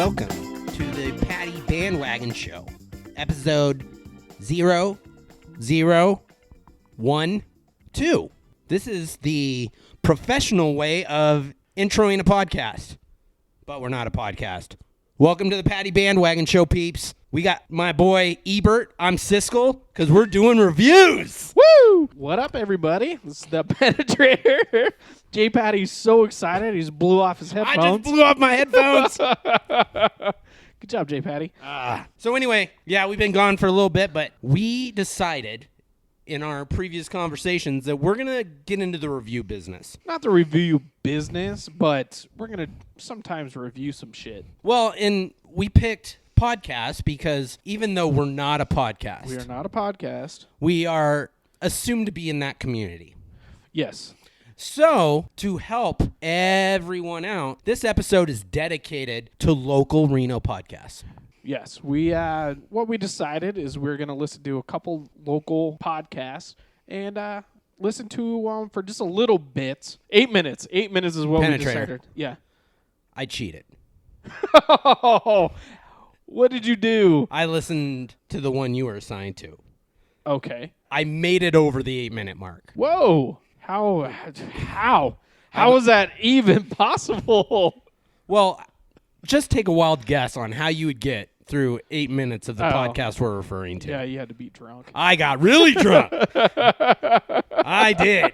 welcome to the Patty Bandwagon Show, episode 0012. This is the professional way of introing a podcast, but we're not a podcast. Welcome to the Patty Bandwagon Show, peeps. We got my boy Ebert. I'm Siskel, because we're doing reviews. Woo! What up, everybody? This is the Penetrator. Jpaddy's so excited, he just blew off his headphones. I just blew off my headphones. Good job, Jpaddy. So anyway, yeah, we've been gone for a little bit, but we decided in our previous conversations that we're going to get into the review business. Not the review business, but we're going to sometimes review some shit. Well, and we picked podcasts because even though we're not a podcast, We are not a podcast. we are assumed to be in that community. Yes. So, to help everyone out, this episode is dedicated to local Reno podcasts. Yes. What we decided is we're going to listen to a couple local podcasts and listen to for just a little bit. 8 minutes. 8 minutes is what Penetrator. we decided. Yeah. I cheated. What did you do? I listened to the one you were assigned to. Okay. I made it over the 8-minute mark. Whoa. How is that even possible? Well, just take a wild guess on how you would get through 8 minutes of the podcast we're referring to. Yeah, you had to be drunk. I got really drunk. I did.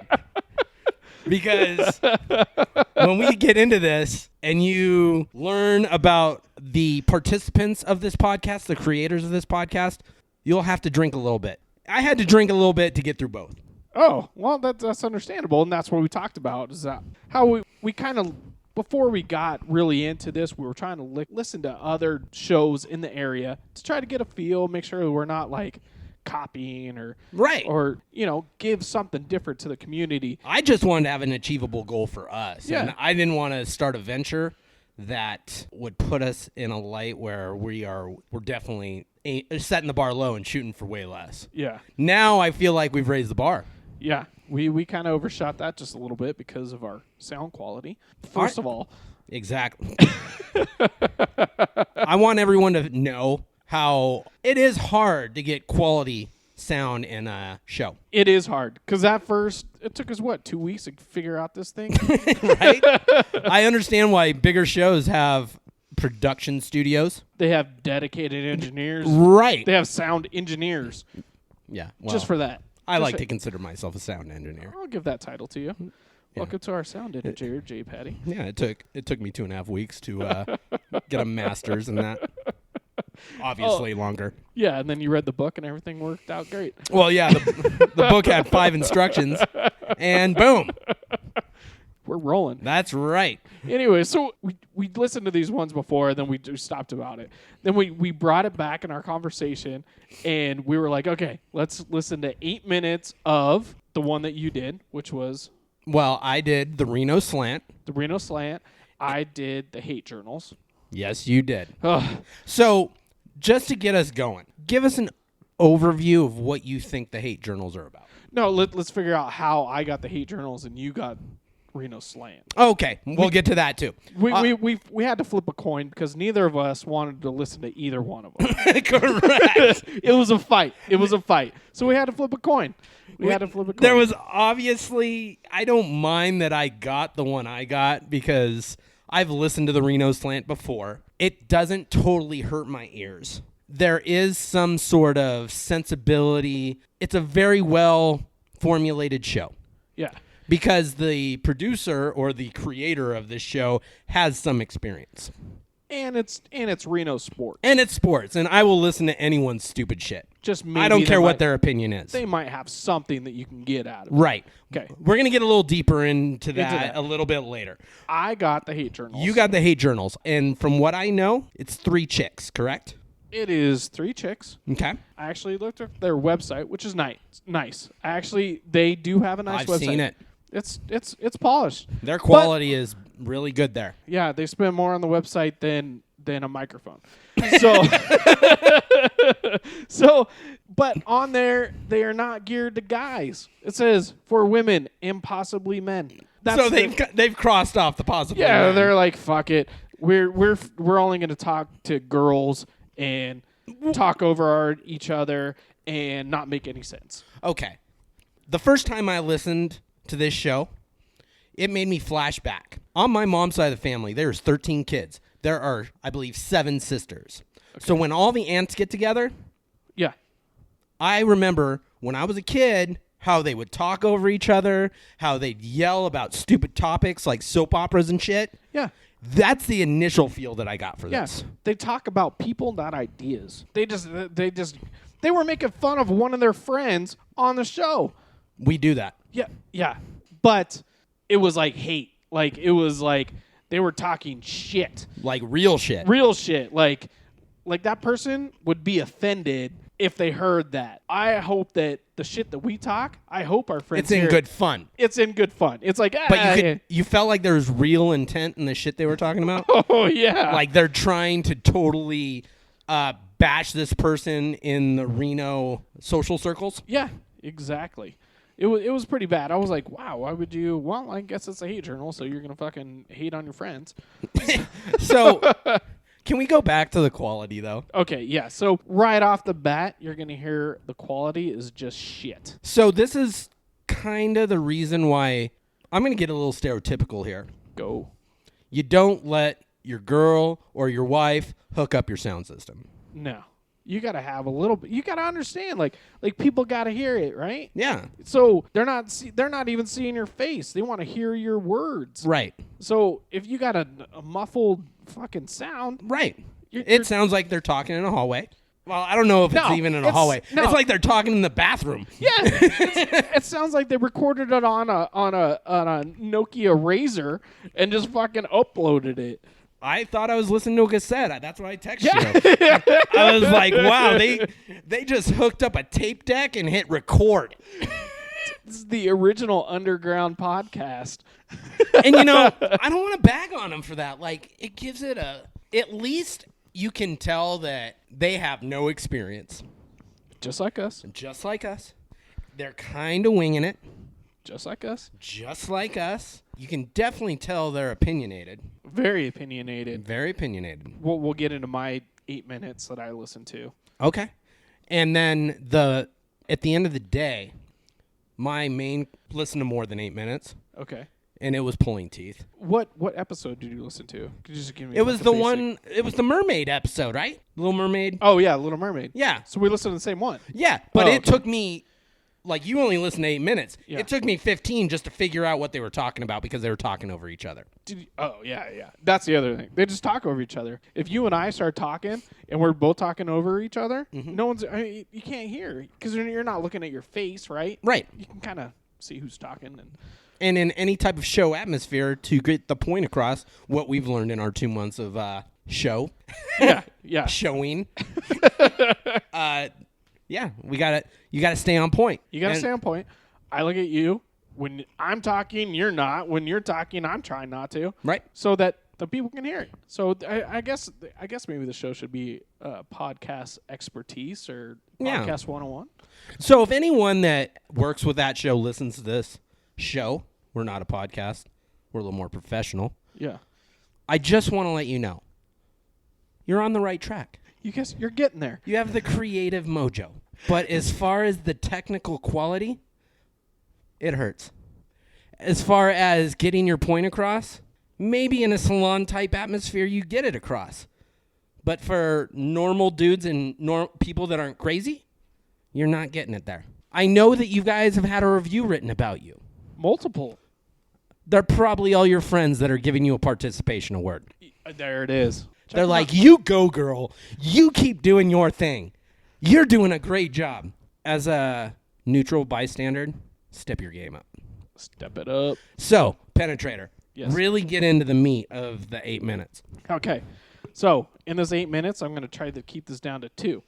Because when we get into this and you learn about the participants of this podcast, the creators of this podcast, you'll have to drink a little bit. I had to drink a little bit to get through both. Oh, well, that's understandable, and that's what we talked about, is that how we kind of, before we got really into this, we were trying to listen to other shows in the area to try to get a feel, make sure we're not, like, copying or give something different to the community. I just wanted to have an achievable goal for us. Yeah. And I didn't want to start a venture that would put us in a light where we're definitely setting the bar low and shooting for way less. Yeah. Now I feel like we've raised the bar. Yeah, we kind of overshot that just a little bit because of our sound quality. First of all. Exactly. I want everyone to know how it is hard to get quality sound in a show. It is hard because at first it took us 2 weeks to figure out this thing. Right? I understand why bigger shows have production studios. They have dedicated engineers. Right. They have sound engineers. Yeah. Well, Just for that. I like to consider myself a sound engineer. I'll give that title to you. Yeah. Welcome to our sound engineer, Jpaddy. Yeah, it took me 2.5 weeks to get a master's in that. Obviously longer. Yeah, and then you read the book and everything worked out great. Well, yeah, the book had 5 instructions, and boom. We're rolling. That's right. Anyway, so we listened to these ones before, and then we just stopped about it. Then we brought it back in our conversation, and we were like, okay, let's listen to 8 minutes of the one that you did, which was... Well, I did the Reno Slant. The Reno Slant. I did the Hate Journals. Yes, you did. Ugh. So, just to get us going, give us an overview of what you think the Hate Journals are about. No, let's figure out how I got the Hate Journals and you got Reno Slant. Okay, we'll get to that too. We had to flip a coin because neither of us wanted to listen to either one of them. Correct. It was a fight. So we had to flip a coin. There was obviously, I don't mind that I got the one I got because I've listened to the Reno Slant before. It doesn't totally hurt my ears. There is some sort of sensibility. It's a very well formulated show. Yeah. Because the producer or the creator of this show has some experience. And it's Reno sports. And it's sports, and I will listen to anyone's stupid shit. Just maybe I don't care what their opinion is. They might have something that you can get out of it. Right. Okay. We're going to get a little deeper into that a little bit later. I got the Hate Journals. You got the Hate Journals, and from what I know, it's 3 chicks, correct? It is 3 chicks. Okay. I actually looked at their website, which is nice. Actually, they do have a nice website. I've seen it. It's polished. Their quality is really good there. Yeah, they spend more on the website than a microphone. So, but on there, they are not geared to guys. It says for women, impossibly men. So they've crossed off the possible. Yeah, men. they're like, fuck it. we're only going to talk to girls and talk over each other and not make any sense. Okay. The first time I listened to this show, it made me flash back. On my mom's side of the family, there's 13 kids. There are, I believe, 7 sisters. Okay. So when all the aunts get together, yeah, I remember when I was a kid how they would talk over each other, how they'd yell about stupid topics like soap operas and shit. Yeah. That's the initial feel that I got for this. They talk about people, not ideas. They were making fun of one of their friends on the show. We do that. Yeah. But it was like hate. Like, it was like they were talking shit. Like real shit. Real shit. Like that person would be offended if they heard that. I hope that the shit that we talk, I hope our friends It's in good fun. It's in good fun. It's like, But you felt like there was real intent in the shit they were talking about? Oh, yeah. Like they're trying to totally bash this person in the Reno social circles? Yeah, exactly. It was pretty bad. I was like, wow, why would you? Well, I guess it's a hate journal, so you're going to fucking hate on your friends. So... Can we go back to the quality, though? Okay, yeah. So right off the bat, you're going to hear the quality is just shit. So this is kind of the reason why I'm going to get a little stereotypical here. Go. You don't let your girl or your wife hook up your sound system. No. You got to have a little bit. You got to understand, like people got to hear it, right? Yeah. So they're not even seeing your face. They want to hear your words. Right. So if you got a muffled fucking sound. Right. It sounds like they're talking in a hallway. Well, I don't know if it's even in a hallway. No. It's like they're talking in the bathroom. Yeah. It sounds like they recorded it on a Nokia Razor and just fucking uploaded it. I thought I was listening to a cassette. That's why I texted you. I was like, wow, they just hooked up a tape deck and hit record. This is the original underground podcast. And, I don't want to bag on them for that. Like, it gives it at least you can tell that they have no experience. Just like us. Just like us. They're kind of winging it. Just like us. Just like us. You can definitely tell they're opinionated. Very opinionated. Very opinionated. We'll get into my 8 minutes that I listen to. Okay. And then at the end of the day, my main listen to more than 8 minutes. Okay. And it was Pulling Teeth. What episode did you listen to? Could you just give me It was the one, it was the mermaid episode, right? Little Mermaid. Oh, yeah, Little Mermaid. Yeah. So we listened to the same one. Yeah, but it took me, like, you only listened to 8 minutes. Yeah. It took me 15 just to figure out what they were talking about because they were talking over each other. Yeah. That's the other thing. They just talk over each other. If you and I start talking and we're both talking over each other, you can't hear because you're not looking at your face, right? Right. You can kind of see who's talking. And in any type of show atmosphere, to get the point across, what we've learned in our 2 months of show. Yeah. Showing. Yeah, you gotta stay on point. You gotta stay on point. I look at you. When I'm talking, you're not. When you're talking, I'm trying not to. Right. So that the people can hear it. So I guess maybe the show should be podcast expertise or podcast 101. So if anyone that works with that show listens to this show, we're not a podcast. We're a little more professional. Yeah. I just want to let you know, you're on the right track. You're getting there. You have the creative mojo. But as far as the technical quality, it hurts. As far as getting your point across, maybe in a salon-type atmosphere, you get it across. But for normal dudes and people that aren't crazy, you're not getting it there. I know that you guys have had a review written about you. Multiple. They're probably all your friends that are giving you a participation award. There it is. They're like, you go, girl. You keep doing your thing. You're doing a great job. As a neutral bystander, step your game up. Step it up. So, Penetrator, yes. Really get into the meat of the 8 minutes. Okay. So, in this 8 minutes, I'm going to try to keep this down to 2.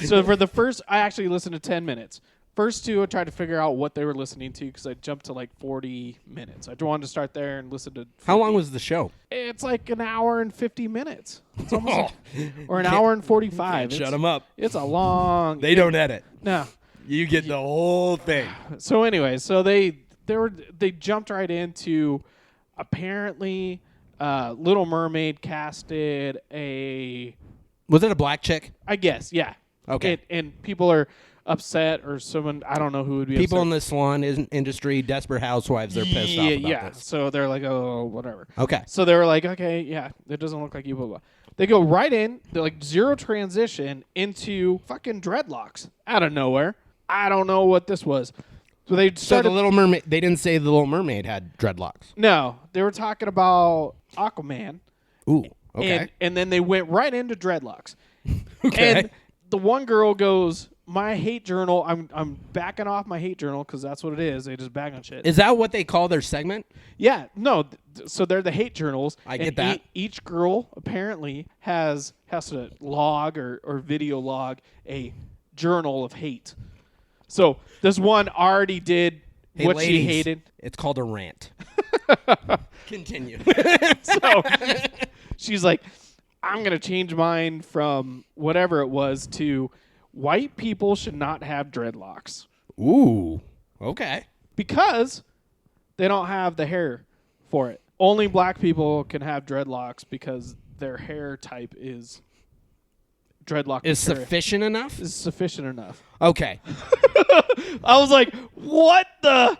So, for the first, I actually listened to 10 minutes. First 2, I tried to figure out what they were listening to because I jumped to like 40 minutes. I wanted to start there and listen to 50. How long was the show? It's like an hour and 50 minutes. It's almost or an hour and 45. Shut them up. It's a long. They don't edit. No. You get the whole thing. So anyway, they jumped right into apparently Little Mermaid casted a... Was it a black chick? I guess, yeah. Okay. And people are upset, or someone, I don't know who would be People upset. in the salon industry, desperate housewives, they're pissed off about this. So they're like, oh, whatever. Okay. So they were like, okay, yeah, it doesn't look like you, blah, blah. They go right in, they're like zero transition into fucking dreadlocks out of nowhere. I don't know what this was. So they So started... the Little Mermaid, they didn't say the Little Mermaid had dreadlocks. No, they were talking about Aquaman. Ooh, okay. And then they went right into dreadlocks. Okay. And the one girl goes, my hate journal, I'm backing off my hate journal, because that's what it is. They just bag on shit. Is that what they call their segment? Yeah, no. So they're the hate journals. I get that. Each girl apparently has to log or video log a journal of hate. So this one already did Hey, what ladies, she hated. It's called a rant. Continue. So she's like, I'm going to change mine from whatever it was to white people should not have dreadlocks Ooh, okay. because they don't have the hair for it. Only black people can have dreadlocks because their hair type is dreadlock. Is sufficient enough? Is sufficient enough. Okay. I was like, what the?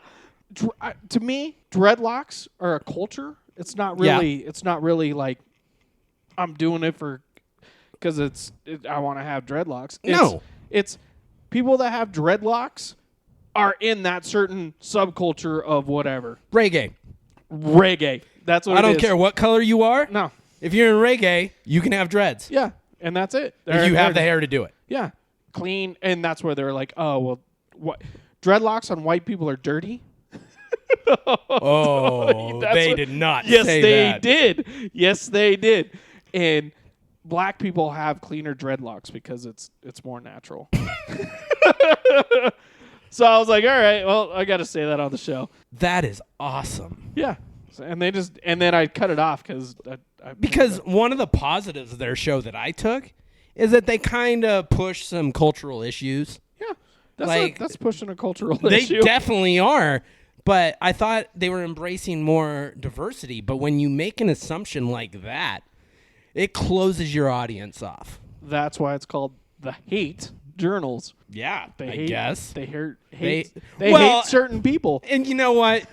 To me, dreadlocks are a culture. It's not really. Yeah. It's not really like I'm doing it for because I want to have dreadlocks. It's people that have dreadlocks are in that certain subculture of whatever. Reggae. That's what I it don't is. care what color you are. No. If you're in reggae, you can have dreads. Yeah, and that's it. If you have the hair to do it. Yeah, clean, and that's where they're like, oh well, what dreadlocks on white people are dirty. Oh, they did not Yes, say they that. did. Yes, they did. And black people have cleaner dreadlocks because it's more natural. So I was like, all right, well, I got to say that on the show. That is awesome. Yeah. And then I cut it off because one of the positives of their show that I took is that they kind of push some cultural issues. Yeah, that's pushing a cultural issue. They definitely are, but I thought they were embracing more diversity. But when you make an assumption like that, it closes your audience off. That's why it's called the hate journals. Yeah, I guess. They They hate certain people. And you know what?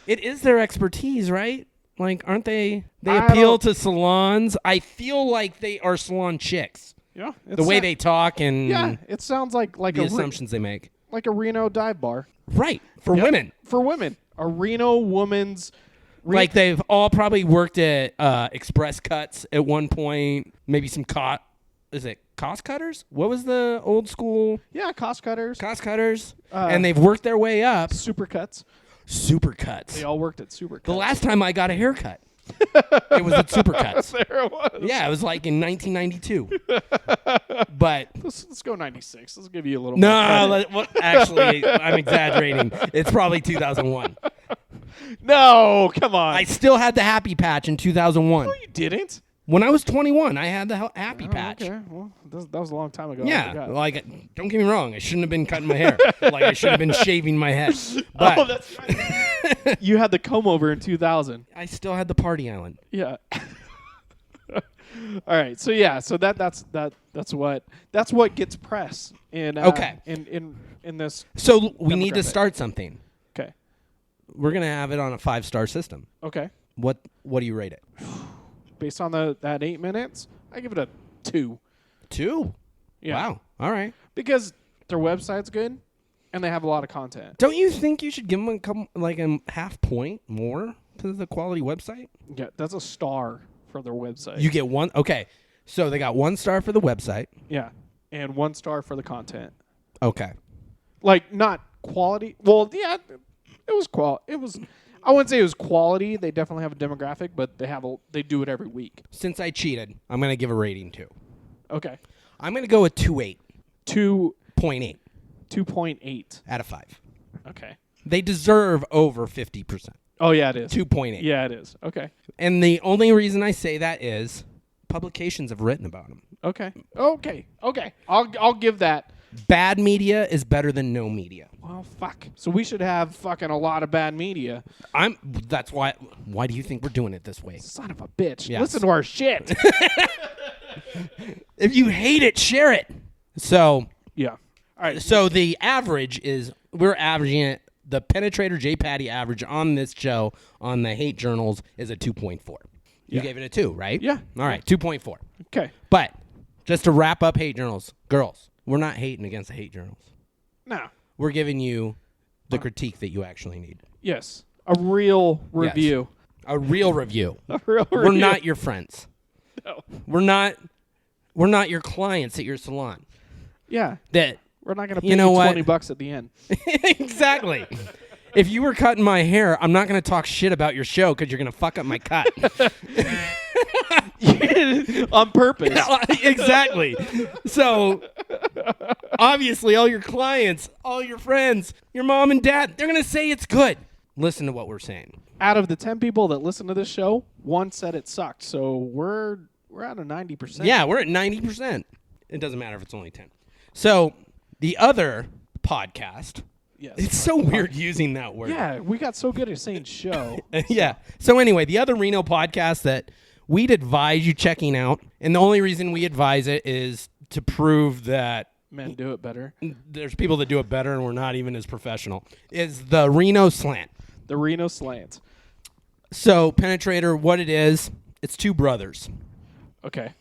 It is their expertise, right? Like, aren't they? They appeal to salons. I feel like they are salon chicks. Yeah, the way they talk and it sounds like the assumptions they make. Like a Reno dive bar, right? For women. For women, a Reno woman's. Like they've all probably worked at Express Cuts at one point. Maybe some cost cutters? What was the old school? Yeah, cost cutters. Cost cutters, and they've worked their way up. Supercuts. Supercuts. They all worked at Supercuts. The last time I got a haircut, it was at Supercuts. There it was. Yeah, it was like in 1992. But let's go 96. Let's give you a little. No, actually, I'm exaggerating. It's probably 2001. No, come on. I still had the Happy Patch in 2001. No, you didn't. When I was 21, I had the Happy Patch. Okay, well, that was a long time ago. Yeah, like, don't get me wrong. I shouldn't have been cutting my hair. Like, I should have been shaving my head. But that's right. You had the comb over in 2000. I still had the Party Island. Yeah. All right. So yeah. So that's what gets press in in this. So we need to start something. Okay. We're gonna have it on a 5-star system. Okay. What do you rate it? Based on that 8 minutes, I give it a 2. 2? Yeah. Wow. All right. Because their website's good, and they have a lot of content. Don't you think you should give them a half point more to the quality website? Yeah, that's a star for their website. You get one. Okay. So they got 1 star for the website. Yeah, and 1 star for the content. Okay. Like, not quality. Well, yeah, it was quality. It was. I wouldn't say it was quality. They definitely have a demographic, but they do it every week. Since I cheated, I'm gonna give a rating 2. Okay. I'm gonna go with 2.8. 2.8. 2.8 2.8 out of 5. Okay. They deserve over 50%. Oh yeah, it is. 2.8. Yeah, it is. Okay. And the only reason I say that is publications have written about them. Okay. I'll give that. Bad media is better than no media. Well, fuck. So we should have fucking a lot of bad media. That's why. Why do you think we're doing it this way? Son of a bitch. Yes. Listen to our shit. If you hate it, share it. So Yeah. All right. So the average is we're averaging it. The Penetrator Jpaddy average on this show on the hate journals is a 2.4. You Yeah. gave it a 2, right? Yeah. All right, 2.4. Okay. But just to wrap up hate journals, girls, we're not hating against the hate journals. Now. We're giving you the critique that you actually need. Yes. A real review. A real review. A real We're review. not your friends. No. We're not your clients at your salon. Yeah. That We're not going to pay You know what? $20 at the end. exactly. If you were cutting my hair, I'm not going to talk shit about your show because you're going to fuck up my cut. On purpose. Exactly. So, obviously, all your clients, all your friends, your mom and dad, they're going to say it's good. Listen to what we're saying. Out of the 10 people that listen to this show, one said it sucked. So we're at a 90%. Yeah, we're at 90%. It doesn't matter if it's only 10. So, the other podcast, Yes. it's so weird using that word. Yeah, we got so good at saying show. Yeah. So anyway, the other Reno podcast that we'd advise you checking out, and the only reason we advise it is to prove that Men do it better. there's people that do it better and we're not even as professional, is the Reno Slant. The Reno Slant. So, Penetrator, what it is, it's two brothers. Okay.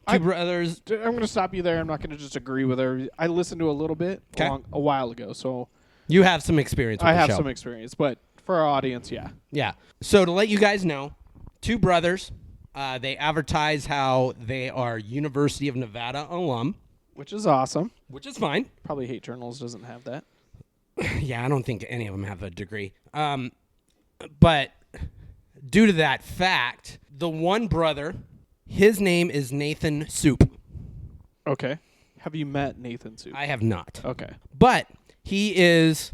Two brothers. I'm going to stop you there. I'm not going to just agree with her. I listened to a little bit a while ago, so You have some experience with I the have show. some experience. But for our audience, yeah. Yeah. So, to let you guys know, two brothers, they advertise how they are University of Nevada alum, Which is awesome. which is fine. Probably Hate Journals doesn't have that. Yeah, I don't think any of them have a degree. But due to that fact, the one brother, his name is Nathan Soup. Okay. Have you met Nathan Soup? I have not. Okay. But he is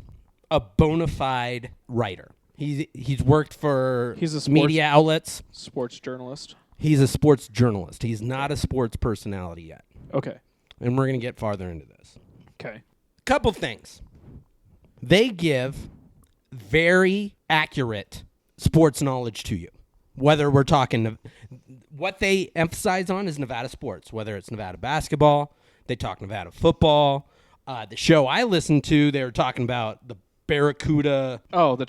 a bona fide writer. He's worked for He's a sports- media outlets. Sports journalist. He's a sports journalist. He's not a sports personality yet. Okay. And we're going to get farther into this. Okay. Couple things. They give very accurate sports knowledge to you. Whether we're talking, what they emphasize on is Nevada sports, whether it's Nevada basketball, they talk Nevada football. The show I listened to, they were talking about the Barracuda. Oh, the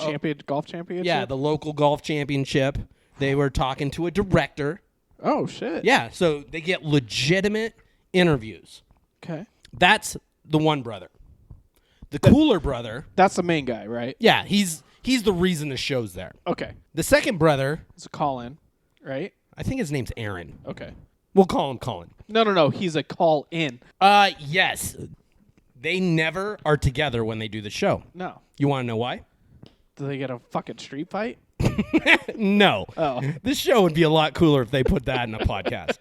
golf championship? Yeah, the local golf championship. They were talking to a director. Oh, shit. Yeah, so they get legitimate interviews. Okay. That's the one brother. The cooler brother, That's the main guy, right? yeah, he's the reason the show's there. Okay. The second brother, It's a call-in, right? I think his name's Aaron. Okay. We'll call him Colin. No. He's a call-in. Yes. They never are together when they do the show. No. You want to know why? Do they get a fucking street fight? No. Oh. This show would be a lot cooler if they put that in a podcast.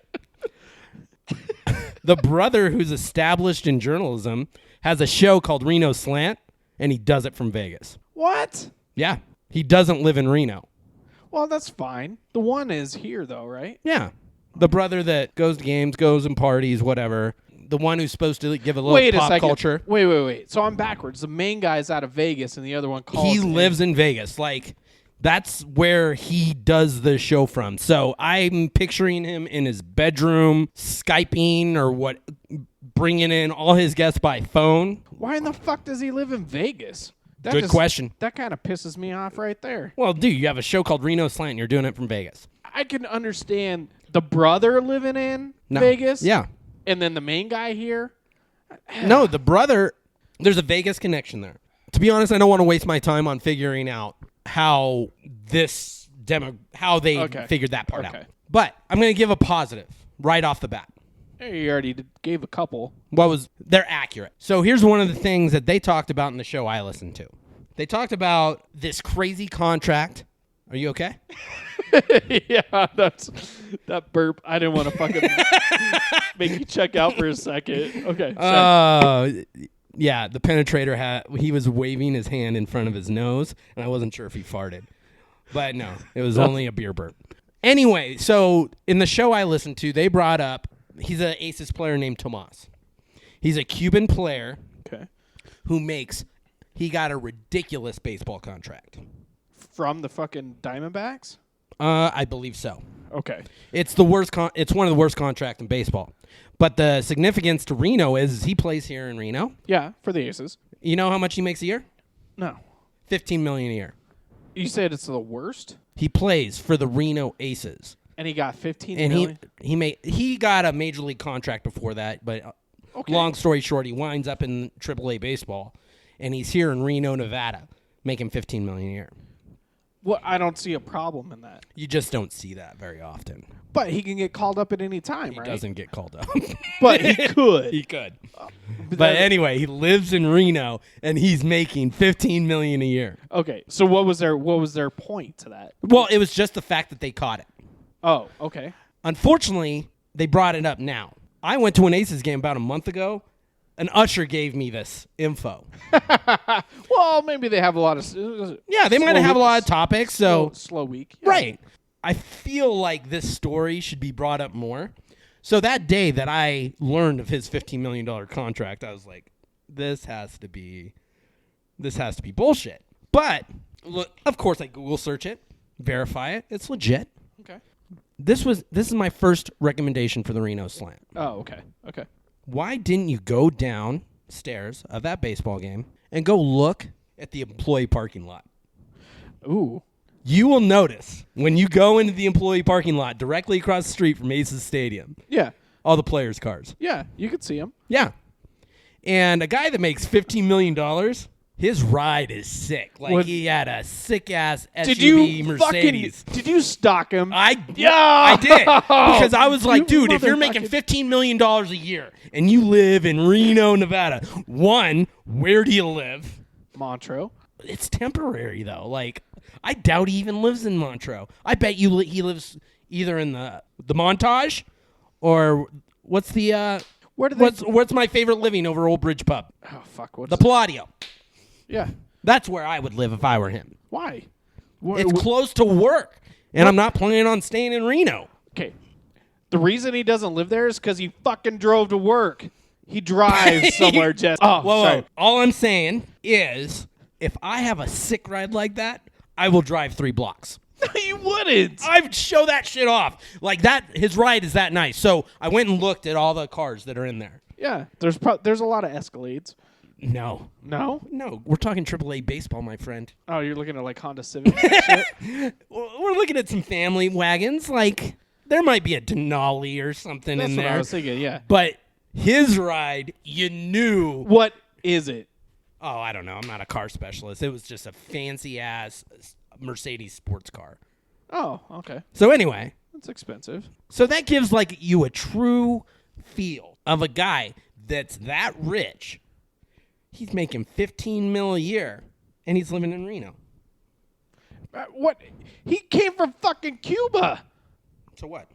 The brother who's established in journalism has a show called Reno Slant, and he does it from Vegas. What? Yeah. He doesn't live in Reno. Well, that's fine. The one is here, though, right? Yeah. The brother that goes to games, goes and parties, whatever. The one who's supposed to give a little pop culture. Wait. So I'm backwards. The main guy's out of Vegas, and the other one calls He in. lives in Vegas. Like, that's where he does the show from. So I'm picturing him in his bedroom, Skyping or what, bringing in all his guests by phone. Why in the fuck does he live in Vegas? Good question. That kind of pisses me off right there. Well, dude, you have a show called Reno Slant, and you're doing it from Vegas. I can understand the brother living in No. Vegas. Yeah. And then the main guy here. No, the brother, there's a Vegas connection there. To be honest, I don't want to waste my time on figuring out how how they figured that part out. But I'm going to give a positive right off the bat. Hey, you already gave a couple. They're accurate. So here's one of the things that they talked about in the show I listened to. They talked about this crazy contract. Are you okay? Yeah, that burp. I didn't want to fucking make you check out for a second. Okay. Yeah, the penetrator he was waving his hand in front of his nose, and I wasn't sure if he farted. But no, it was only a beer burp. Anyway, so in the show I listened to, they brought up, he's an Aces player named Tomas. He's a Cuban player Okay. he got a ridiculous baseball contract. From the fucking Diamondbacks? I believe so. Okay. It's it's one of the worst contracts in baseball. But the significance to Reno is he plays here in Reno. Yeah, for the Aces. You know how much he makes a year? No. $15 million a year. You said it's the worst? He plays for the Reno Aces. And he got 15 And million? he got a major league contract before that, but long story short, he winds up in AAA baseball, and he's here in Reno, Nevada, making $15 million a year. Well, I don't see a problem in that. You just don't see that very often. But he can get called up at any time, He right? doesn't get called up. But he could. He could. But anyway, he lives in Reno, and he's making $15 million a year. Okay, so what was their point to that? Well, it was just the fact that they caught it. Oh, okay. Unfortunately, they brought it up now. I went to an Aces game about a month ago. An usher gave me this info. Well, maybe they have a lot of... Yeah, they might have a lot of topics. So slow week. Yeah. Right. I feel like this story should be brought up more. So that day that I learned of his $15 million contract, I was like, this has to be bullshit. But, look, of course, I Google search it, verify it. It's legit. Okay. This is my first recommendation for the Reno Slant. Oh, okay. Okay. Why didn't you go downstairs of that baseball game and go look at the employee parking lot? Ooh. You will notice when you go into the employee parking lot directly across the street from Aces Stadium, Yeah. all the players' cars. Yeah, you could see him. Yeah. And a guy that makes $15 million, his ride is sick. Like he had a sick-ass SUV Mercedes. Did you stalk him? I did. Because I was like, dude, if you're making $15 million a year and you live in Reno, Nevada, one, where do you live? Montreux. It's temporary, though. Like, I doubt he even lives in Montreux. I bet he lives either in the Montage or what's the what's my favorite living over Old Bridge Pub? Oh fuck! What's The Palladio. Yeah. That's where I would live if I were him. Why? It's close to work, and I'm not planning on staying in Reno. Okay. The reason he doesn't live there is because he fucking drove to work. He drives somewhere, Jess. Oh, sorry. Whoa. All I'm saying is, if I have a sick ride like that, I will drive 3 blocks. No, you wouldn't. I'd show that shit off. Like that, his ride is that nice. So I went and looked at all the cars that are in there. Yeah, there's a lot of Escalades. No. No? No, we're talking AAA baseball, my friend. Oh, you're looking at like Honda Civics and shit? We're looking at some family wagons. Like, there might be a Denali or something That's in what there. I was thinking, yeah. But his ride, you knew. What is it? Oh, I don't know. I'm not a car specialist. It was just a fancy-ass Mercedes sports car. Oh, okay. So anyway. That's expensive. So that gives like you a true feel of a guy that's that rich. He's making $15 million a year, and he's living in Reno. What? He came from fucking Cuba. So what?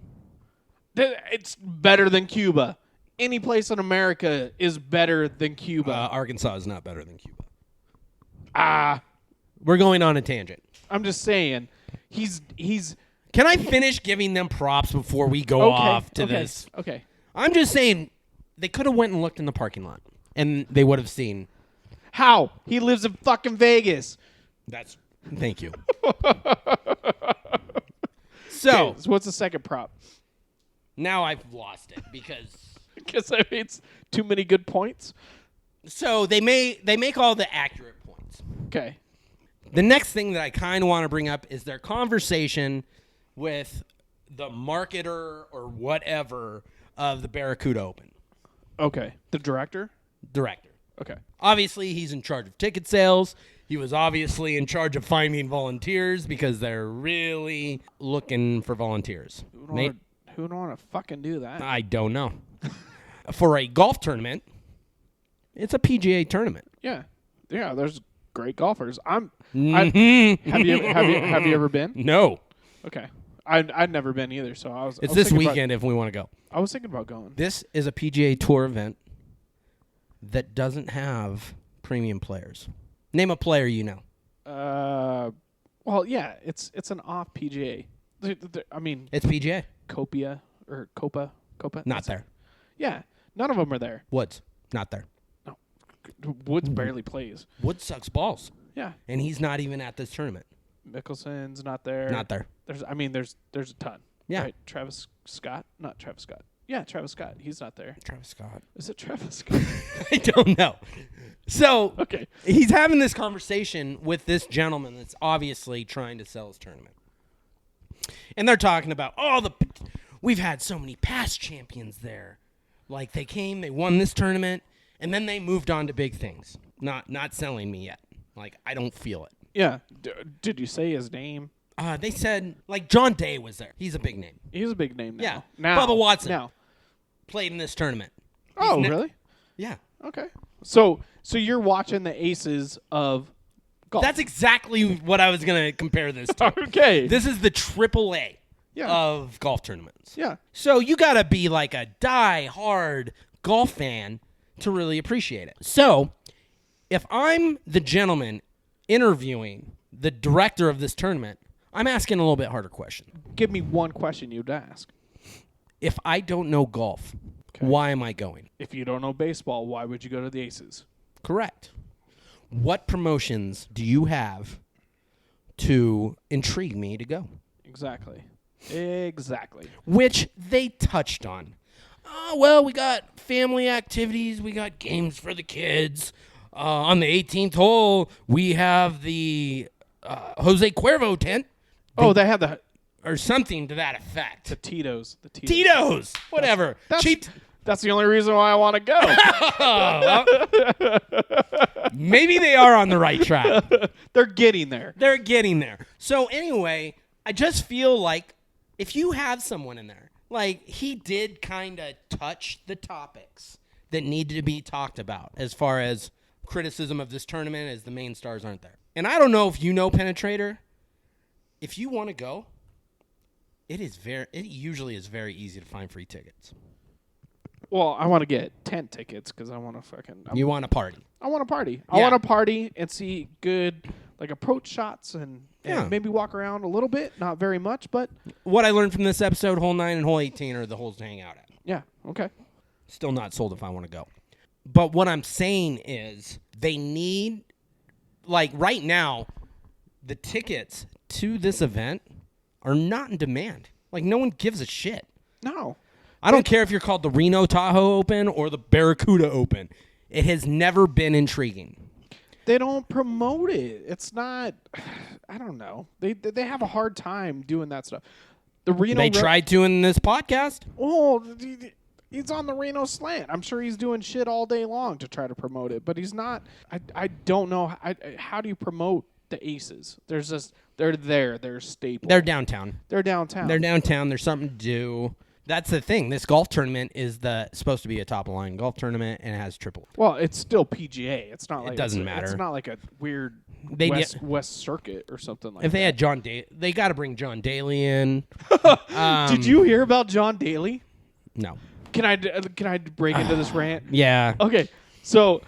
It's better than Cuba. Any place in America is better than Cuba. Arkansas is not better than Cuba. We're going on a tangent. I'm just saying, he's. Can I finish giving them props before we go off to this? Okay. I'm just saying they could have went and looked in the parking lot, and they would have seen. How? He lives in fucking Vegas. Thank you. So what's the second prop? Now I've lost it because It's too many good points. So they make all the accurate points. Okay. The next thing that I kind of want to bring up is their conversation with the marketer or whatever of the Barracuda Open. Okay. The director? Director. Okay. Obviously, he's in charge of ticket sales. He was obviously in charge of finding volunteers because they're really looking for volunteers. Who would want to fucking do that? I don't know. For a golf tournament, it's a PGA tournament. Yeah. Yeah, there's great golfers. Have you ever been? No. Okay. I'd never been either, so I was It's this weekend if we want to go. I was thinking about going. This is a PGA Tour event that doesn't have premium players. Name a player you know. Well, yeah, it's an off PGA. I mean, it's PGA. Copa. Not there. Yeah, none of them are there. Woods. Not there. No. Woods barely plays. Wood sucks balls. Yeah. And he's not even at this tournament. Mickelson's not there. Not there. There's a ton. Yeah. Right? Travis Scott? Not Travis Scott. Yeah, Travis Scott. He's not there. Travis Scott. Is it Travis Scott? I don't know. So Okay. he's having this conversation with this gentleman that's obviously trying to sell his tournament. And they're talking about, we've had so many past champions there. Like, they came, they won this tournament, and then they moved on to big things. Not selling me yet. Like, I don't feel it. Yeah. Did you say his name? They said, like, John Day was there. He's a big name. He's a big name now. Yeah. Now. Bubba Watson Now. played in this tournament. Oh, really? Yeah. Okay. So you're watching the aces of golf. That's exactly what I was going to compare this to. Okay. This is the AAA of golf tournaments. Yeah. So you got to be like a die-hard golf fan to really appreciate it. So if I'm the gentleman interviewing the director of this tournament, I'm asking a little bit harder question. Give me one question you'd ask. If I don't know golf, why am I going? If you don't know baseball, why would you go to the Aces? Correct. What promotions do you have to intrigue me to go? Exactly. Which they touched on. Oh, well, we got family activities. We got games for the kids. On the 18th hole, we have the Jose Cuervo tent. They have the Or something to that effect. The Tito's. Tito's! Whatever. That's the only reason why I want to go. Maybe they are on the right track. They're getting there. So anyway, I just feel like if you have someone in there, like he did kind of touch the topics that needed to be talked about as far as criticism of this tournament as the main stars aren't there. And I don't know if you know Penetrator. If you want to go, it usually is very easy to find free tickets. Well, I want to get tent tickets because I want to You want to party. I want to party. Yeah. I want to party and see good like approach shots and maybe walk around a little bit. Not very much, but what I learned from this episode, hole 9 and hole 18 are the holes to hang out at. Yeah. Okay. Still not sold if I want to go. But what I'm saying is they need, like right now, the tickets to this event are not in demand. Like no one gives a shit. No. I don't care if you're called the Reno Tahoe Open or the Barracuda Open. It has never been intriguing. They don't promote it. It's not. I don't know. They have a hard time doing that stuff. The Reno. They tried to in this podcast. Oh, he's on the Reno Slant. I'm sure he's doing shit all day long to try to promote it, but he's not. I don't know. How do you promote the Aces? There's just they're there. They're staple. They're downtown. There's something to do. That's the thing. This golf tournament is supposed to be a top-of-the-line golf tournament, and it has triple. Well, it's still PGA. It's not like it doesn't matter. It's not like a weird West Circuit or something like that. If they had John Daly, they got to bring John Daly in. Did you hear about John Daly? No. Can I break into this rant? Yeah. Okay. So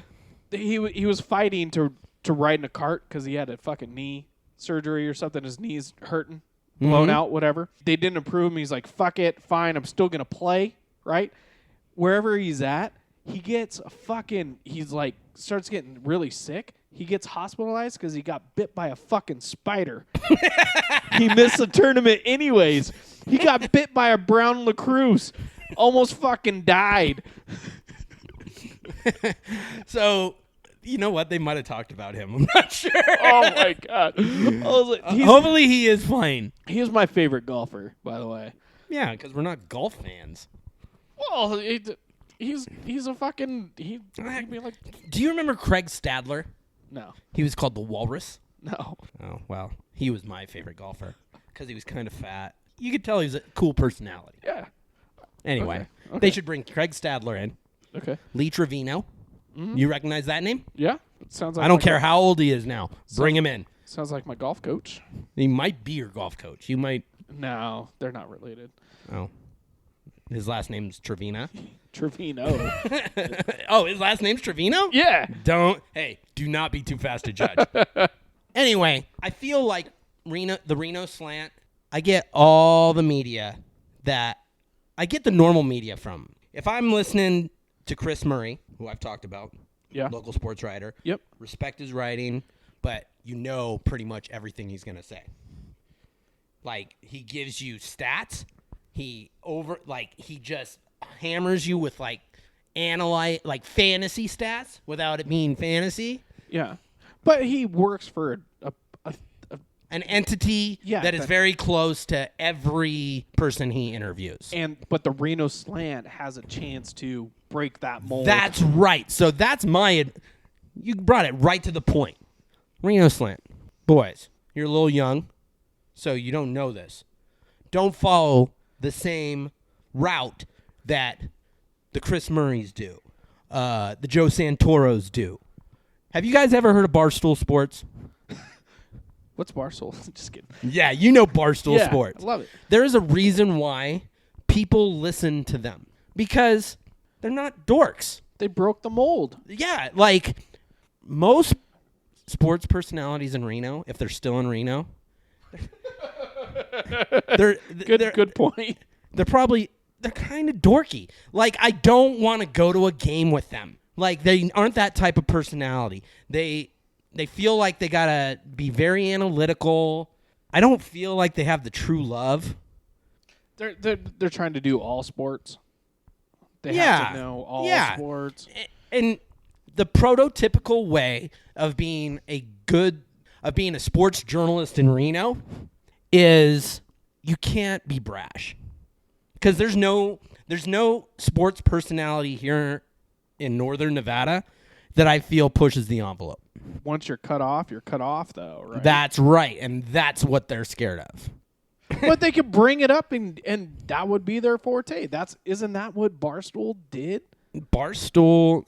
he was fighting to ride in a cart because he had a fucking knee surgery or something. His knee's hurting. Blown out, whatever. They didn't approve him. He's like, fuck it, fine, I'm still going to play, right? Wherever he's at, he gets starts getting really sick. He gets hospitalized because he got bit by a fucking spider. He missed the tournament anyways. He got bit by a brown lacrosse. Almost fucking died. So... You know what? They might have talked about him. I'm not sure. Oh, my God. Hopefully he is playing. He is my favorite golfer, by the way. Yeah, because we're not golf fans. Well, he's a fucking... He'd be like... Do you remember Craig Stadler? No. He was called the Walrus. No. Oh, well, he was my favorite golfer because he was kind of fat. You could tell he was a cool personality. Yeah. Anyway, Okay. They should bring Craig Stadler in. Okay. Lee Trevino. Mm-hmm. You recognize that name? Yeah. It sounds like I don't care how old he is now. Bring him in. Sounds like my golf coach. He might be your golf coach. You might. No, they're not related. Oh. His last name's Trevino? Trevino. Oh, his last name's Trevino? Yeah. Do not be too fast to judge. Anyway, I feel like the Reno Slant, I get all the media that I get the normal media from. If I'm listening to Chris Murray, who I've talked about, Yeah. local sports writer. Yep. Respect his writing, but you know pretty much everything he's going to say. Like, he gives you stats. He just hammers you with, like, fantasy stats without it being fantasy. Yeah. But he works for An entity that is very close to every person he interviews. But the Reno Slant has a chance to break that mold. That's right. So that's you brought it right to the point. Reno Slant. Boys, you're a little young, so you don't know this. Don't follow the same route that the Chris Murrays do, the Joe Santoros do. Have you guys ever heard of Barstool Sports? What's Barstool? Just kidding. Yeah, you know Barstool Sports. I love it. There is a reason why people listen to them. Because they're not dorks. They broke the mold. Yeah, like most sports personalities in Reno, if they're still in Reno, Good point. they're kind of dorky. Like, I don't want to go to a game with them. Like, they aren't that type of personality. They feel like they gotta be very analytical. I don't feel like they have the true love. They're trying to do all sports. They have to know all sports. And the prototypical way of being a sports journalist in Reno is you can't be brash. Because there's no sports personality here in northern Nevada that I feel pushes the envelope. Once you're cut off, though, right? That's right, and that's what they're scared of. But they could bring it up, and that would be their forte. Isn't that what Barstool did? Barstool,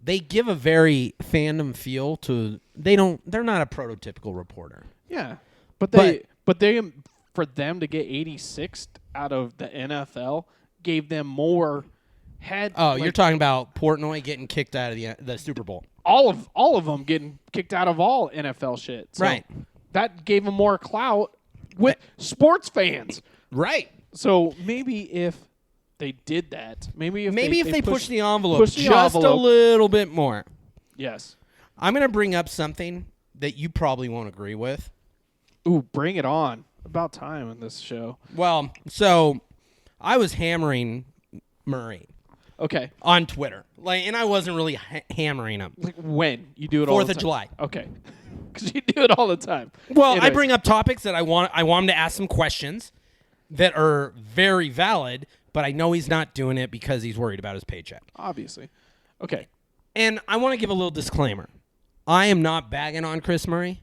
they give a very fandom feel to. They're not a prototypical reporter. Yeah, but they for them to get 86th out of the NFL gave them more head. Oh, you're talking about Portnoy getting kicked out of the Super Bowl. All of them getting kicked out of all NFL shit. So right. That gave them more clout with sports fans. Right. So maybe if they did that, maybe if they push the envelope just a little bit more. Yes. I'm going to bring up something that you probably won't agree with. Ooh, bring it on. About time in this show. Well, so I was hammering Murray. Okay. On Twitter. And I wasn't really hammering him. Like when? You do it all the time? 4th of July. Okay. Because you do it all the time. Well, anyways. I bring up topics that I want him to ask some questions that are very valid, but I know he's not doing it because he's worried about his paycheck. Obviously. Okay. And I want to give a little disclaimer. I am not bagging on Chris Murray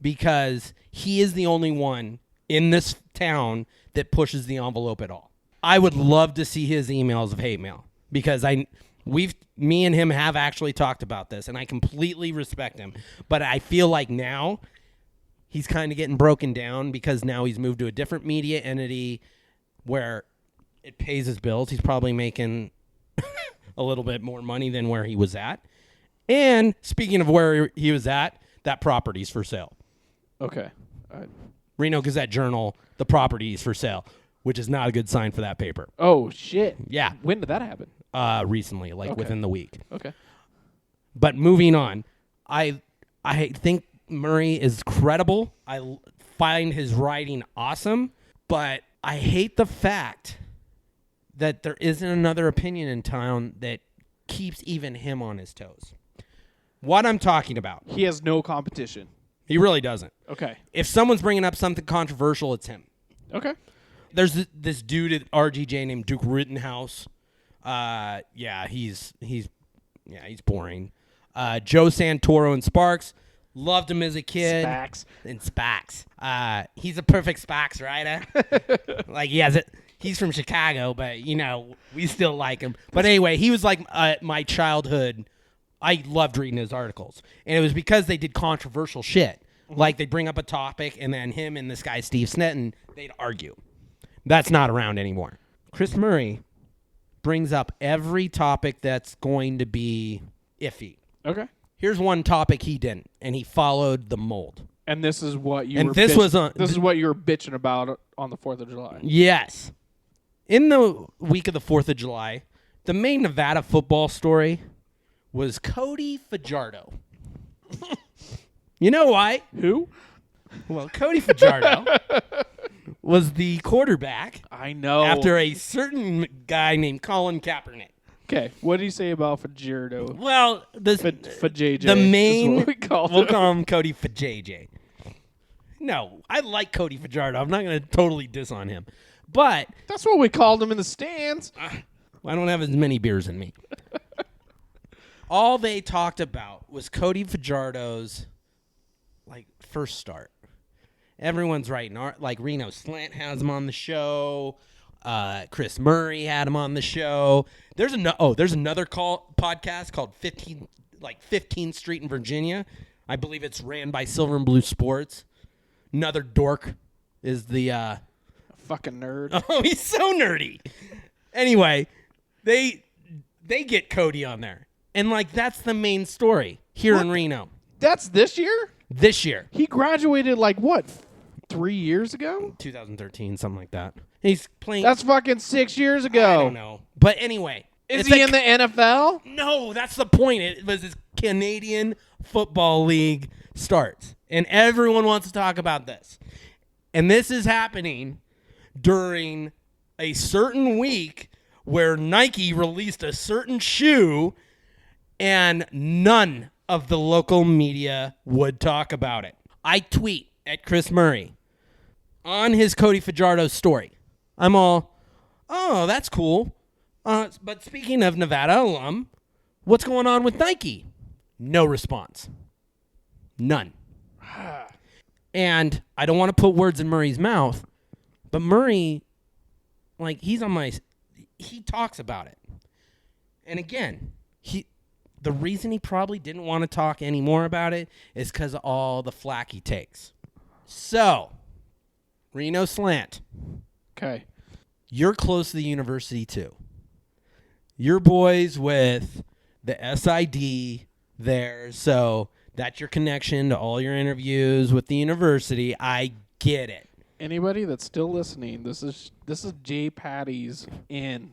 because he is the only one in this town that pushes the envelope at all. I would love to see his emails of hate mail because me and him have actually talked about this, and I completely respect him. But I feel like now he's kind of getting broken down because now he's moved to a different media entity where it pays his bills. He's probably making a little bit more money than where he was at. And speaking of where he was at, that property's for sale. Okay. Reno Gazette-Journal, the property's for sale, which is not a good sign for that paper. Oh, shit. Yeah. When did that happen? Recently, within the week. Okay. But moving on, I think Murray is credible. I find his writing awesome, but I hate the fact that there isn't another opinion in town that keeps even him on his toes. What I'm talking about. He has no competition. He really doesn't. Okay. If someone's bringing up something controversial, it's him. Okay. There's this dude at RGJ named Duke Rittenhouse. He's boring. Joe Santoro and Sparks. Loved him as a kid. Spax. He's a perfect Spax writer. He's from Chicago, but, we still like him. But anyway, he was like my childhood. I loved reading his articles. And it was because they did controversial shit. Like, they'd bring up a topic, and then him and this guy, Steve Snetton, they'd argue. That's not around anymore. Chris Murray brings up every topic that's going to be iffy. Okay. Here's one topic he didn't, and he followed the mold. And this is what you this is what you were bitching about on the 4th of July. Yes. In the week of the 4th of July, The main Nevada football story was Cody Fajardo. You know why? Who? Well, Cody Fajardo was the quarterback I know. after a certain guy named Colin Kaepernick. Okay, what do you say about Fajardo? Well, JJ. the main, What we call we'll him. call him Cody JJ. No, I like Cody Fajardo. I'm not going to totally diss on him. But That's what we called him in the stands. I don't have as many beers in me. All they talked about was Cody Fajardo's first start. Everyone's writing like Reno Slant has him on the show. Chris Murray had him on the show. There's another podcast called 15th Street in Virginia. I believe it's ran by Silver and Blue Sports. Another dork is the Fucking nerd. oh, he's so nerdy. Anyway, they get Cody on there. And that's the main story here in Reno. That's this year? This year. He graduated 3 years ago? 2013, something like that. He's playing. That's fucking 6 years ago. I don't know. But anyway. Is he in the NFL? No, that's the point. It was his Canadian Football League starts. And everyone wants to talk about this. And this is happening during a certain week where Nike released a certain shoe and none of the local media would talk about it. I tweet at Chris Murray on his Cody Fajardo story. I'm all, oh, that's cool. But speaking of Nevada alum, what's going on with Nike? No response. None. And I don't want to put words in Murray's mouth, but Murray, he talks about it. And again, the reason he probably didn't want to talk anymore about it is because of all the flack he takes. So, Reno Slant. Okay. You're close to the university too. You're boys with the SID there, so that's your connection to all your interviews with the university. I get it. Anybody that's still listening, this is Jpaddy's in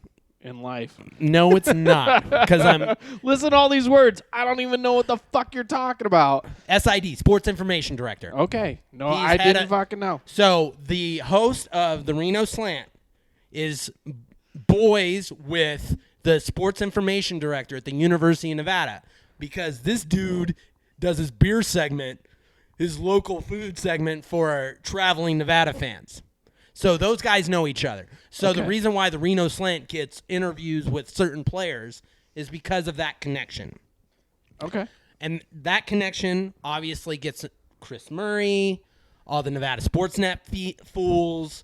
life. No, it's not. Because I'm Listen to all these words. I don't even know what the fuck you're talking about. SID, Sports Information Director. Okay. No, He's I had didn't fucking know. So the host of the Reno Slant is boys with the Sports Information Director at the University of Nevada, because this dude does his beer segment, his local food segment for our traveling Nevada fans. So those guys know each other. So Okay. the reason why the Reno Slant gets interviews with certain players is because of that connection. Okay. And that connection obviously gets Chris Murray, all the Nevada Sportsnet fools.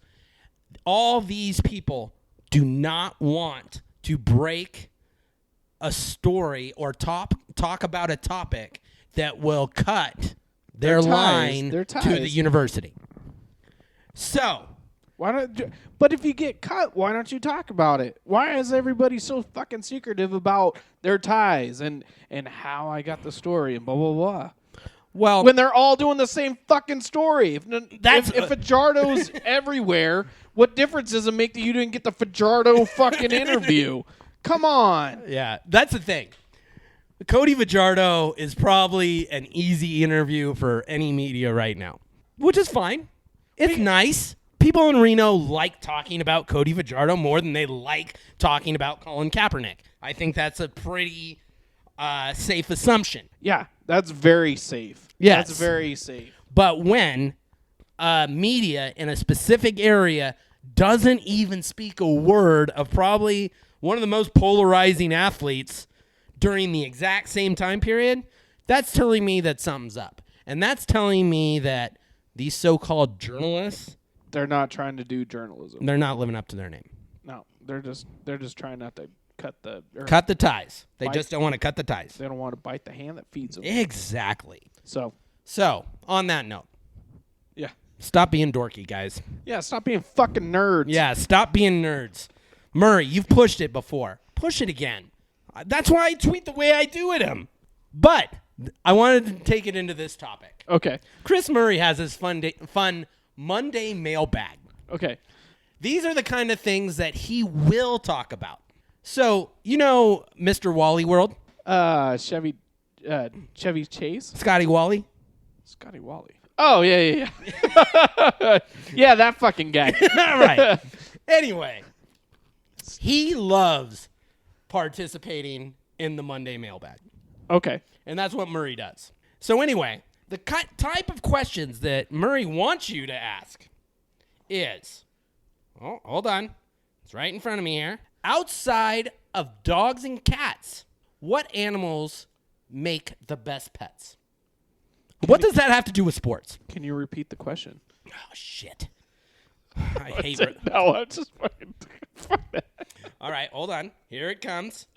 All these people do not want to break a story or talk about a topic that will cut their line Their to ties. the university. So, Why don't? But if you get cut, why don't you talk about it? Why is everybody so fucking secretive about their ties and how I got the story and blah blah blah? well, When they're all doing the same fucking story. That's- if Fajardo's everywhere, what difference does it make that you didn't get the Fajardo fucking interview? Come on. yeah, that's the thing. Cody Fajardo is probably an easy interview for any media right now, which is fine. It's nice. People in Reno like talking about Cody Fajardo more than they like talking about Colin Kaepernick. I think that's a pretty safe assumption. Yeah, that's very safe. Yes. That's very safe. But when media in a specific area doesn't even speak a word of probably one of the most polarizing athletes during the exact same time period, that's telling me that something's up. And that's telling me that these so-called journalists, They're not trying to do journalism. they're not living up to their name. No, they're just trying not to cut the Cut the ties. They Bite. just don't want to cut the ties. They don't want to bite the hand that feeds them. Exactly. So, So, on that note, yeah. stop being dorky, guys. Yeah, stop being fucking nerds. Yeah, stop being nerds. Murray, you've pushed it before. Push it again. That's why I tweet the way I do at him. But I wanted to take it into this topic. Okay. Chris Murray has his fun Monday mailbag. Okay. These are the kind of things that he will talk about. So, you know Mr. Wally World? Chevy Chase? Scotty Wally? Scotty Wally. Oh, yeah. Yeah, that fucking guy. All right. Anyway, he loves participating in the Monday mailbag. Okay. And that's what Murray does. So anyway, the type of questions that Murray wants you to ask is, oh, hold on. It's right in front of me here. Outside of dogs and cats, what animals make the best pets? What does that have to do with sports? Can you repeat the question? Oh, shit. I hate it. No, I'm just fucking... All right, hold on. Here it comes.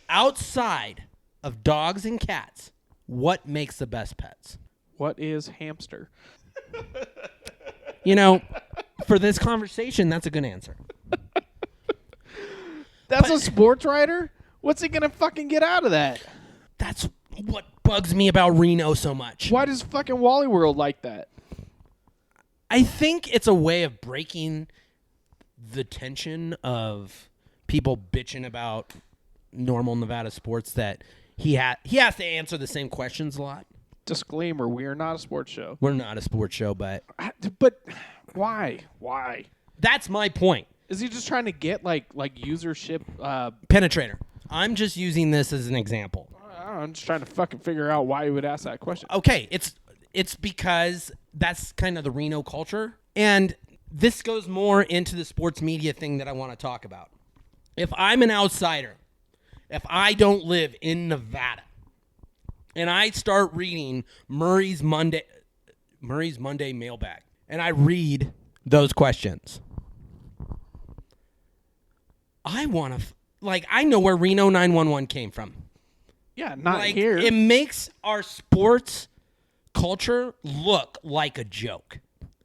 Outside of dogs and cats, what makes the best pets? What is hamster? You know, for this conversation, that's a good answer. That's a sports writer? What's he going to fucking get out of that? That's what bugs me about Reno so much. Why does fucking Wally World like that? I think it's a way of breaking the tension of people bitching about normal Nevada sports that he has to answer the same questions a lot. Disclaimer, we are not a sports show. We're not a sports show, but why? Why? that's my point. Is he just trying to get like usership? Penetrator. I'm just using this as an example. I don't know, I'm just trying to fucking figure out why he would ask that question. Okay, it's because that's kind of the Reno culture, and this goes more into the sports media thing that I want to talk about. If I'm an outsider, if I don't live in Nevada, and I start reading Murray's Monday mailbag, and I read those questions, I want to, I know where Reno 911 came from. Yeah, not here. It makes our sports culture look like a joke.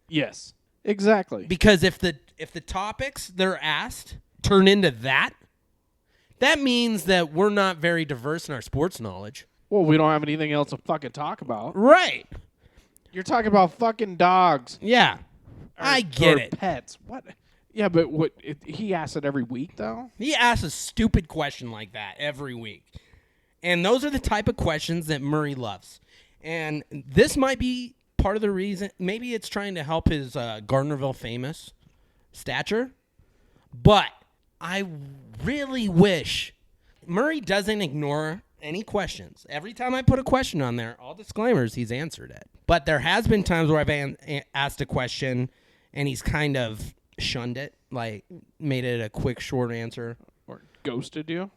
Yes, exactly. Because if the topics they're asked turn into that means that we're not very diverse in our sports knowledge. Well, we don't have anything else to fucking talk about. Right. You're talking about fucking dogs. Yeah. I get it. Pets. What? Yeah, but he asks it every week, though? He asks a stupid question like that every week. And those are the type of questions that Murray loves. And this might be part of the reason. Maybe it's trying to help his Gardnerville famous stature. But I really wish Murray doesn't ignore any questions. Every time I put a question on there, all disclaimers, he's answered it. But there has been times where I've asked a question and he's kind of shunned it, made it a quick, short answer. Or ghosted you?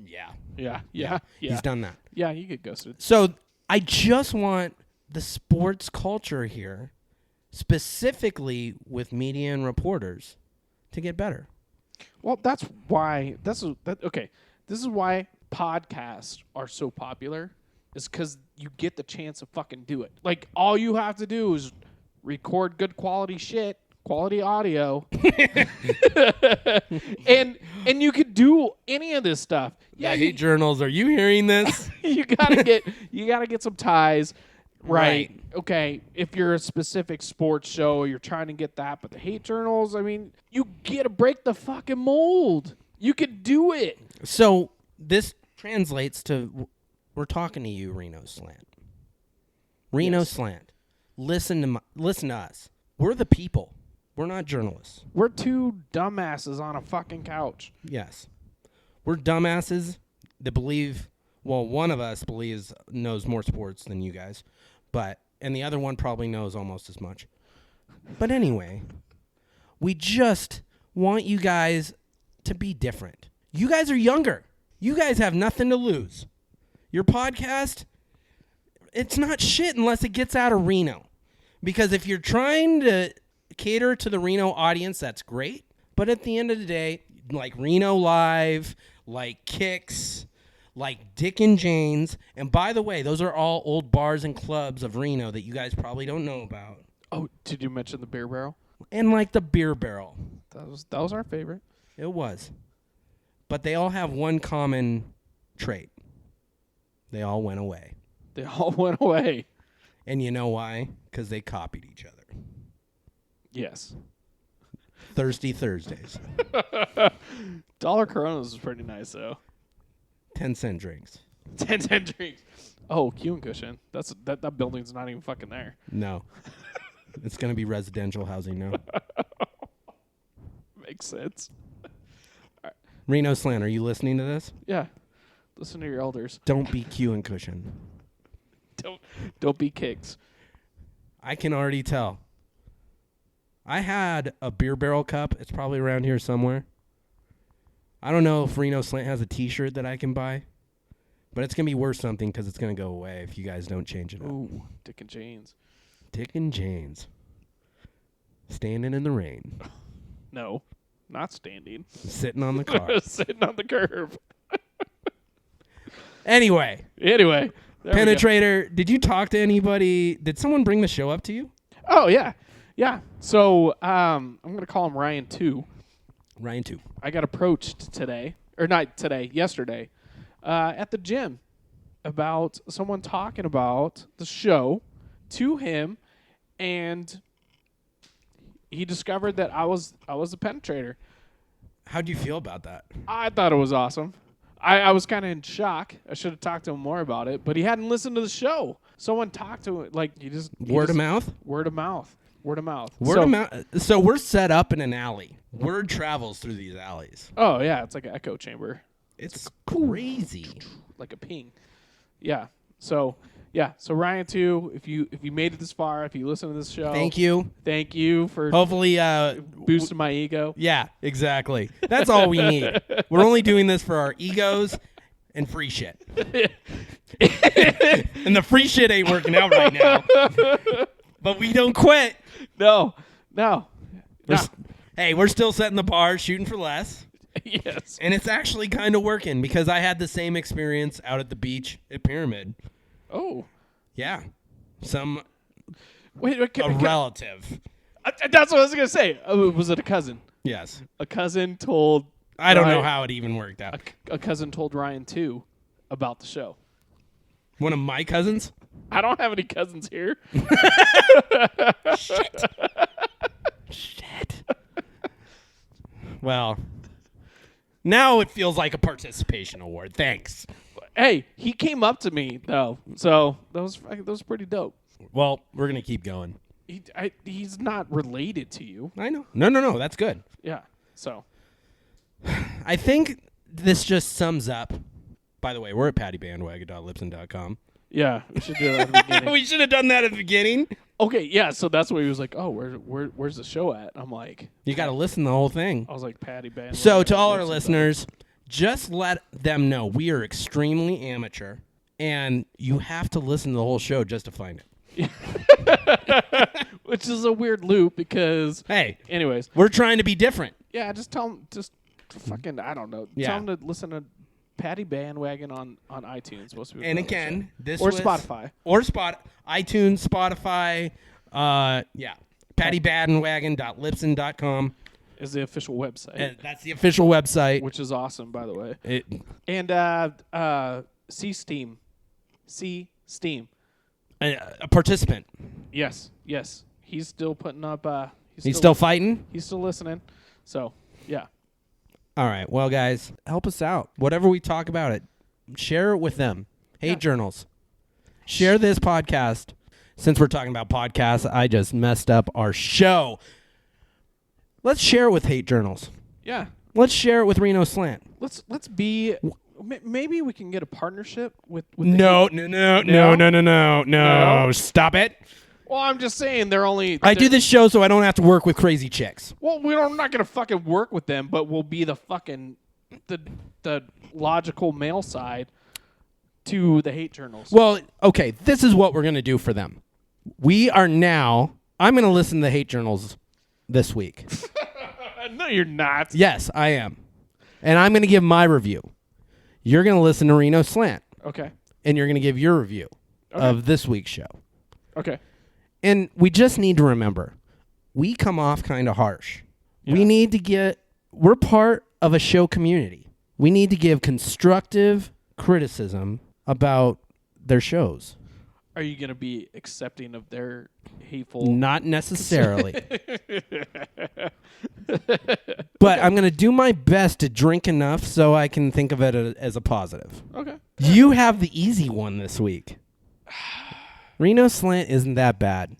Yeah. Yeah. He's done that. Yeah, you get ghosted. So I just want the sports culture here, specifically with media and reporters, to get better. Well, that's why. Okay. This is why podcasts are so popular. Is because you get the chance to fucking do it. All you have to do is record good quality shit, quality audio, and you could do any of this stuff. Yeah, I hate journals. Are you hearing this? you gotta get some ties. Right. Okay. If you're a specific sports show, you're trying to get that. But the hate journals, I mean, you get to break the fucking mold. You could do it. So this translates to, we're talking to you, Reno Slant. Reno Slant. Listen to us. We're the people. We're not journalists. We're two dumbasses on a fucking couch. Yes. We're dumbasses that believe, well, one of us knows more sports than you guys. And the other one probably knows almost as much. But anyway, we just want you guys to be different. You guys are younger. You guys have nothing to lose. Your podcast, it's not shit unless it gets out of Reno. Because if you're trying to cater to the Reno audience, that's great. But at the end of the day, like Reno Live, like Kicks, like Dick and Jane's. And by the way, those are all old bars and clubs of Reno that you guys probably don't know about. Oh, did you mention the Beer Barrel? And like the Beer Barrel. That was our favorite. It was. But they all have one common trait. They all went away. They all went away. And you know why? Because they copied each other. Yes. Thirsty Thursdays. $1 Coronas is pretty nice though. 10-cent drinks. 10-cent drinks. Oh, Q and Cushion. That building's not even fucking there. No. It's going to be residential housing now. Makes sense. Reno Slant, are you listening to this? Yeah. Listen to your elders. Don't be Q and Cushion. Don't be Kicks. I can already tell. I had a beer barrel cup. It's probably around here somewhere. I don't know if Reno Slant has a t-shirt that I can buy. But it's going to be worth something because it's going to go away if you guys don't change it up. Ooh, Dick and Jane's. Dick and Jane's. Standing in the rain. No, not standing. Sitting on the car. Sitting on the curb. Anyway. Penetrator, did you talk to anybody? Did someone bring the show up to you? Oh, yeah. Yeah. So I'm going to call him Ryan 2. Ryan 2. I got approached today, or not today, yesterday, at the gym about someone talking about the show to him, and he discovered that I was a penetrator. How'd you feel about that? I thought it was awesome. I was kind of in shock. I should have talked to him more about it, but he hadn't listened to the show. Someone talked to him, like Word of mouth? Word of mouth. Word of mouth. Word of mouth. So we're set up in an alley. Word travels through these alleys. Oh yeah, it's like an echo chamber. It's crazy. Like a ping. Yeah. So Ryan 2, if you made it this far, if you listen to this show, Thank you for hopefully boosting my ego. Yeah, exactly. That's all we need. We're only doing this for our egos and free shit. And the free shit ain't working out right now. But we don't quit. No. Hey, we're still setting the bar, shooting for less. Yes. And it's actually kind of working because I had the same experience out at the beach at Pyramid. Oh. Yeah. Wait, a relative. That's what I was going to say. Was it a cousin? Yes. A cousin told... I don't know how it even worked out. A cousin told Ryan 2 about the show. One of my cousins? I don't have any cousins here. Shit. Well, now it feels like a participation award. Thanks. Hey, he came up to me though, so that was pretty dope. Well, we're gonna keep going. He's not related to you. I know. No. That's good. Yeah. So, I think this just sums up. By the way, we're at pattybandwagon.libsyn.com. Yeah, we should do that at the beginning. We should have done that at the beginning. Okay, yeah, so that's where he was like, oh, where's the show at? I'm like... You got to listen to the whole thing. I was like, Patty Band. So to all our listeners, just let them know we are extremely amateur, and you have to listen to the whole show just to find it. Which is a weird loop because... Hey. Anyways. We're trying to be different. Yeah, just tell them, fucking, I don't know. Yeah. Tell them to listen to Patty Bandwagon on iTunes. And again, this or was... Spotify. Or iTunes, Spotify, pattybandwagon.libsyn.com is the official website. And that's the official website. Which is awesome, by the way. And C-Steam. C-Steam. A participant. Yes. He's still putting up... He's still fighting? He's still listening. So, yeah. All right. Well, guys, help us out. Whatever we talk about it, share it with them. Hate journals. Share this podcast. Since we're talking about podcasts, I just messed up our show. Let's share it with Hate Journals. Yeah. Let's share it with Reno Slant. Let's be... Maybe we can get a partnership with No. Stop it. Well, I'm just saying I do this show so I don't have to work with crazy chicks. Well, we're not going to fucking work with them, but we'll be the fucking... the logical male side to the Hate Journals. Well, okay, this is what we're going to do for them. I'm going to listen to the Hate Journals this week. No, you're not. Yes, I am. And I'm going to give my review. You're going to listen to Reno Slant. Okay. And you're going to give your review of this week's show. Okay. And we just need to remember, we come off kind of harsh. Yeah. We're part of a show community. We need to give constructive criticism about their shows. Are you going to be accepting of their hateful? Not necessarily. But I'm going to do my best to drink enough so I can think of it as a positive. Okay. You have the easy one this week. Reno Slant isn't that bad.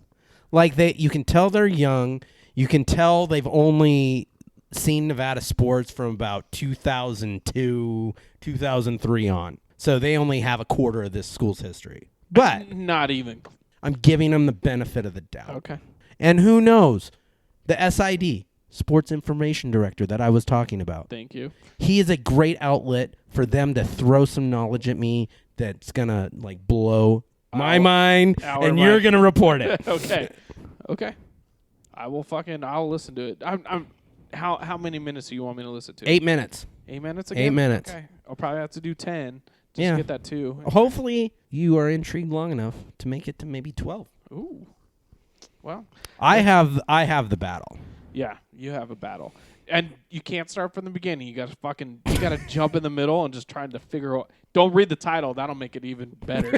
Like you can tell they're young. You can tell they've only seen Nevada sports from about 2002, 2003 on. So they only have a quarter of this school's history. But not even. I'm giving them the benefit of the doubt. Okay. And who knows? The SID, Sports Information Director that I was talking about. Thank you. He is a great outlet for them to throw some knowledge at me that's going to like blow my mind, and you're going to report it. Okay. Okay. I'll listen to it. How many minutes do you want me to listen to? 8 minutes. 8 minutes again? 8 minutes. Okay. I'll probably have to do 10 just to get that 2. Hopefully you are intrigued long enough to make it to maybe 12. Ooh. Well, I have the battle. Yeah, you have a battle. And you can't start from the beginning. You got to jump in the middle and just try to figure out. Don't read the title. That'll make it even better.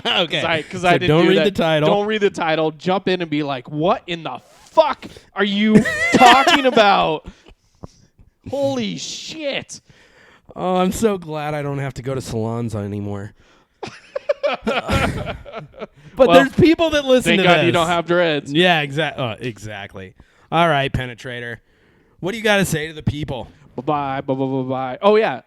Okay. Because I didn't don't do read that. the title. Don't read the title. Jump in and be like, "What in the fuck are you talking about? Holy shit!" Oh, I'm so glad I don't have to go to salons anymore. But there's people that listen to thank God this. you don't have dreads. Yeah, exactly. All right, Penetrator. What do you got to say to the people? Bye. Oh yeah,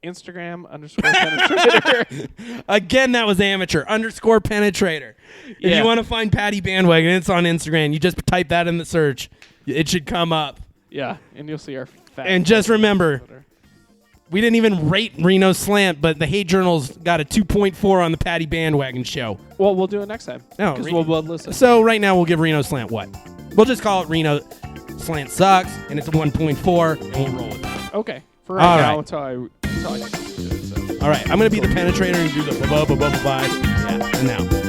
Instagram _penetrator. Again, that was amateur _penetrator. If you want to find Patty Bandwagon, it's on Instagram. You just type that in the search. It should come up. Yeah, and you'll see our fat. And just remember, we didn't even rate Reno Slant, but the Hate Journal's got a 2.4 on the Patty Bandwagon show. Well, we'll do it next time. No, because we'll listen. So right now we'll give Reno Slant what? We'll just call it Reno Slant Sucks, and it's a 1.4, and we'll roll with that. Okay. For right now, until I get used to it. So. All right, I'm going to be the Penetrator and do the bye. Yeah, and now.